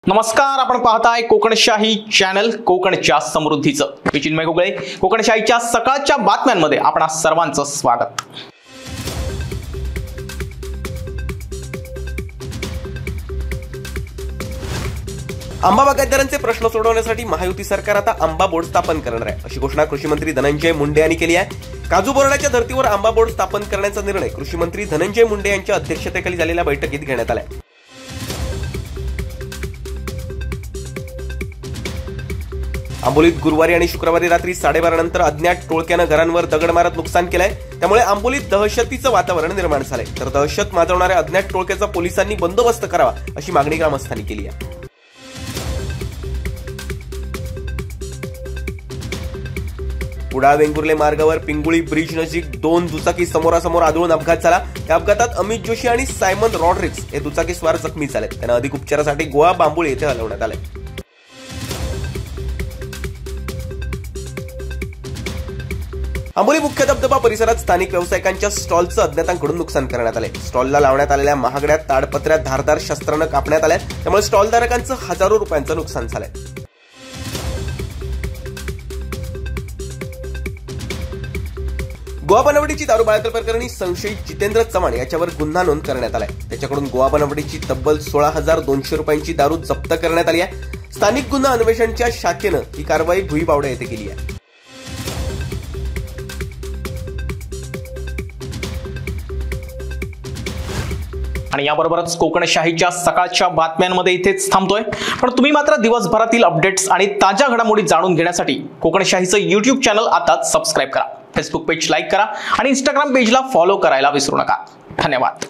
नमस्कार, आपण पाहताय कोकणशाही चॅनल कोकणच्या समृद्धीचं. मी चिन्मय घुगळे. कोकणशाहीच्या सकाळच्या बातम्यांमध्ये आपणा सर्वांचं स्वागत. आंबा बागायतदारांचे प्रश्न सोडवण्यासाठी महायुती सरकार आता आंबा बोर्ड स्थापन करणार आहे, अशी घोषणा कृषी मंत्री धनंजय मुंडे यांनी केली आहे. काजू बोर्डाच्या धर्तीवर आंबा बोर्ड स्थापन करण्याचा निर्णय कृषी मंत्री धनंजय मुंडे यांच्या अध्यक्षतेखाली झालेल्या बैठकीत घेण्यात आलाय. आंबोलीत गुरुवारी आणि शुक्रवारी रात्री 12:30 नंतर अज्ञात टोळक्यानं घरांवर दगड मारत नुकसान केलंय. त्यामुळे आंबोलीत दहशतीचं वातावरण निर्माण झालंय. तर दहशत माजवणाऱ्या अज्ञात टोळक्याचा पोलिसांनी बंदोबस्त करावा, अशी मागणी ग्रामस्थांनी केली आहे. कुडाळ वेंगुर्ले मार्गावर पिंगुळी ब्रिज नजीक 2 दुचाकी समोरासमोर आदळून अपघात झाला. या अपघातात अमित जोशी आणि सायमन रॉड्रिक्स हे दुचाकीस्वार जखमी झाले. त्यांना अधिक उपचारासाठी गोवा बांबुळे येथे हलवण्यात आले. आंबोली मुख्य धबधबा परिसरात स्थानिक व्यावसायिकांच्या स्टॉलचं अज्ञातांकडून नुकसान करण्यात आले. स्टॉलला लावण्यात आलेल्या महागड्या ताडपत्र्या धारदार शस्त्रानं कापण्यात आल्या. त्यामुळे स्टॉलधारकांचं हजारो रुपयांचं नुकसान झालंय. गोवा बनवडीची दारू बळात्कार प्रकरणी संशयित जितेंद्र चव्हाण याच्यावर गुन्हा नोंद करण्यात आलाय. त्याच्याकडून गोवा बनवडीची तब्बल 16,200 रुपयांची दारू जप्त करण्यात आली आहे. स्थानिक गुन्हा अन्वेषणच्या शाखेनं ही कारवाई भुईबावडा येथे केली आहे. आणि याबरोबरच कोकणशाहीच्या सकाळच्या बातम्यांमध्ये इथेच थांबतोय. पण तुम्ही मात्र दिवसभरातील अपडेट्स आणि ताज्या घडामोडी जाणून घेण्यासाठी कोकणशाहीचं YouTube चॅनल आताच सबस्क्राईब करा. फेसबुक पेज लाईक करा आणि इंस्टाग्राम पेजला फॉलो करायला विसरू नका. धन्यवाद.